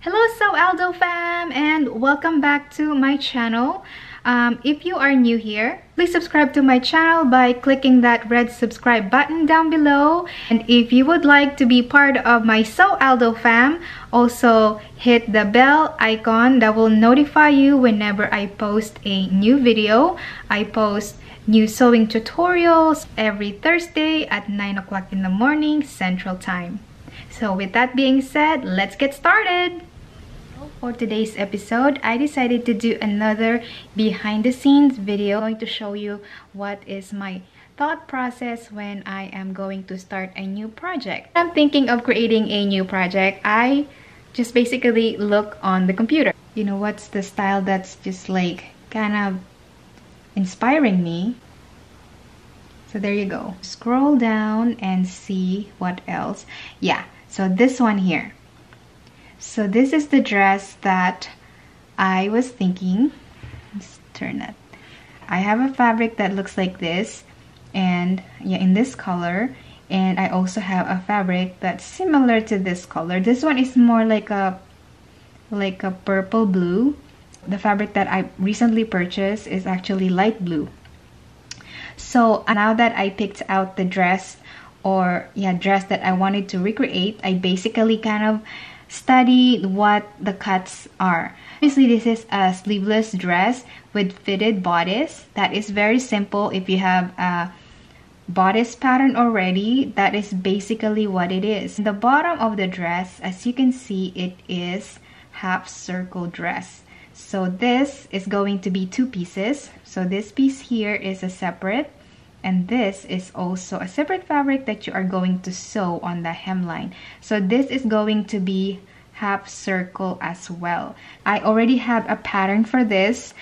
Hello SewAldo Fam and welcome back to my channel. If you are new here, please subscribe to my channel by clicking that red subscribe button down below. And if you would like to be part of my SewAldo Fam, also hit the bell icon that will notify you whenever I post a new video. I post new sewing tutorials every Thursday at 9 o'clock in the morning Central Time. So with that being said, let's get started! For today's episode, I decided to do another behind the scenes video. I'm going to show you what is my thought process when I am going to start a new project. I'm thinking of creating a new project. I just basically look on the computer. You know, what's the style that's just like kind of inspiring me? So there you go. Scroll down and see what else. Yeah, so this one here. So this is the dress that I was thinking. Let's turn that. I have a fabric that looks like this, and yeah, in this color. And I also have a fabric that's similar to this color. This one is more like a purple blue. The fabric that I recently purchased is actually light blue. So now that I picked out the dress, dress that I wanted to recreate, I basically kind of studied what the cuts are. Obviously, this is a sleeveless dress with fitted bodice. That is very simple. If you have a bodice pattern already, that is basically what it is. The bottom of the dress, as you can see, it is half circle dress. So this is going to be two pieces. So this piece here is a separate, and this is also a separate fabric that you are going to sew on the hemline. So this is going to be half circle as well. I already have a pattern for this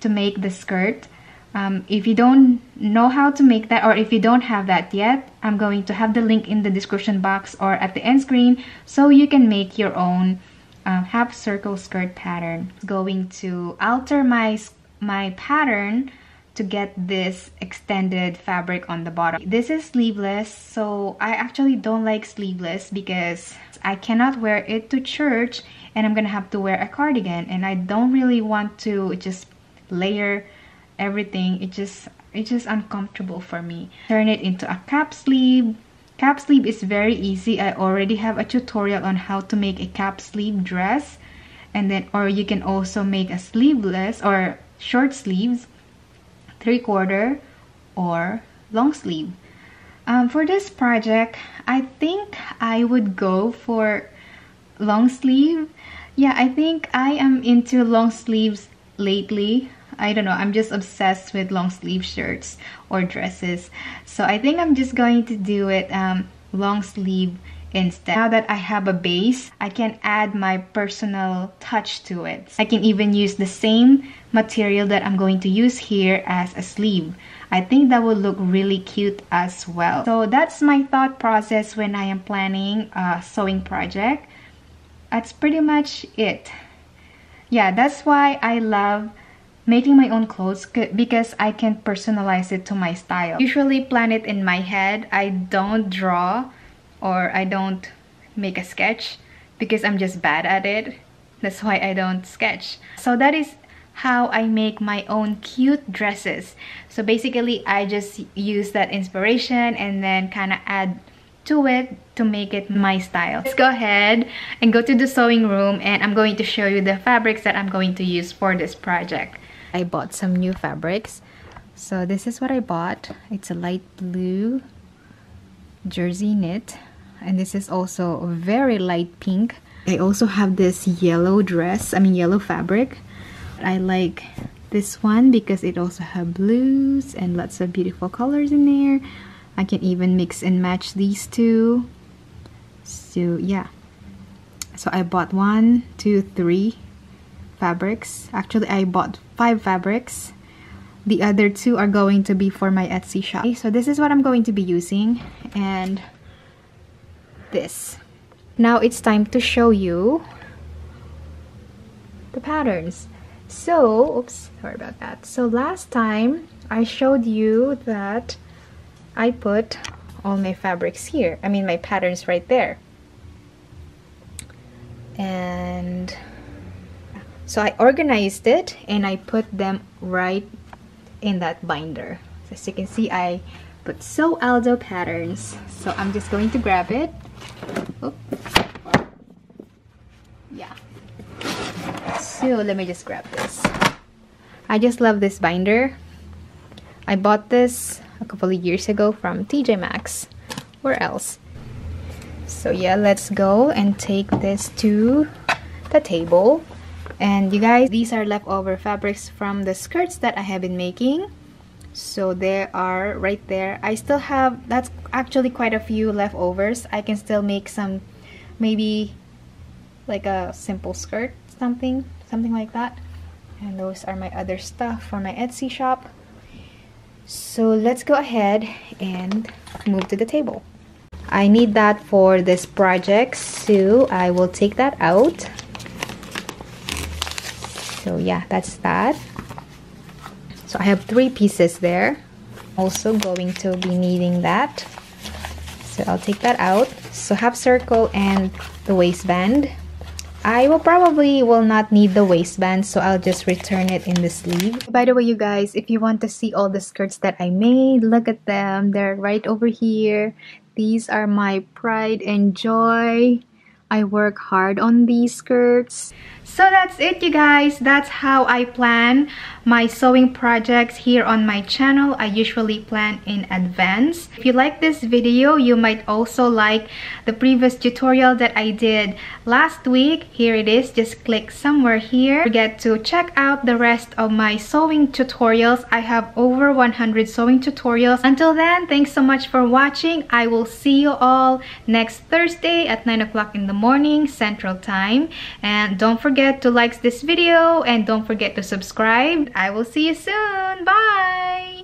to make the skirt. If you don't know how to make that, or if you don't have that yet, I'm going to have the link in the description box or at the end screen so you can make your own half circle skirt pattern. Going to alter my pattern to get this extended fabric on the bottom. This is sleeveless, so I actually don't like sleeveless because I cannot wear it to church and I'm gonna have to wear a cardigan, and I don't really want to just layer everything. It's just uncomfortable for me. Turn it into a cap sleeve. Cap sleeve is very easy. I already have a tutorial on how to make a cap sleeve dress, and then or you can also make a sleeveless or short sleeves, 3/4 or long sleeve. For this project, I think I would go for long sleeve. Yeah, I think I am into long sleeves lately. I don't know, I'm just obsessed with long sleeve shirts or dresses. So I think I'm just going to do it long sleeve instead. Now that I have a base, I can add my personal touch to it. I can even use the same material that I'm going to use here as a sleeve. I think that would look really cute as well. So that's my thought process when I am planning a sewing project. That's pretty much it. Yeah, that's why I love making my own clothes, because I can personalize it to my style. Usually plan it in my head. I don't draw or I don't make a sketch because I'm just bad at it. That's why I don't sketch. So that is how I make my own cute dresses. So basically I just use that inspiration and then kind of add to it to make it my style. Let's go ahead and go to the sewing room, and I'm going to show you the fabrics that I'm going to use for this project. I bought some new fabrics. So this is what I bought. It's a light blue jersey knit, and this is also a very light pink. I also have this yellow yellow fabric. I like this one because it also has blues and lots of beautiful colors in there. I can even mix and match these two. So yeah, so I bought 1, 2, 3 fabrics. Actually, I bought 5 fabrics. The other 2 are going to be for my Etsy shop. So this is what I'm going to be using, and this. Now it's time to show you the patterns. So, oops, sorry about that. So last time I showed you that I put all my fabrics here. I mean my patterns right there. And so I organized it and I put them right in that binder. So as you can see, I put SewAldo patterns. So I'm just going to grab it. Oop. Yeah. So let me just grab this. I just love this binder. I bought this a couple of years ago from TJ Maxx. Where else? So yeah, let's go and take this to the table. And you guys, these are leftover fabrics from the skirts that I have been making. So they are right there. I still have, that's actually quite a few leftovers. I can still make some, maybe like a simple skirt, something like that. And those are my other stuff for my Etsy shop. So let's go ahead and move to the table. I need that for this project, so I will take that out. So yeah, that's that. So I have 3 pieces there. Also going to be needing that. So I'll take that out. So half circle and the waistband. I probably will not need the waistband, so I'll just return it in the sleeve. By the way, you guys, if you want to see all the skirts that I made, look at them. They're right over here. These are my pride and joy. I work hard on these skirts. So that's it, you guys. That's how I plan my sewing projects here on my channel. I usually plan in advance. If you like this video, you might also like the previous tutorial that I did last week. Here it is. Just click somewhere here. Don't forget to check out the rest of my sewing tutorials. I have over 100 sewing tutorials. Until then, thanks so much for watching. I will see you all next Thursday at 9 o'clock in the morning Central Time. And don't forget to like this video and don't forget to subscribe. I will see you soon. Bye!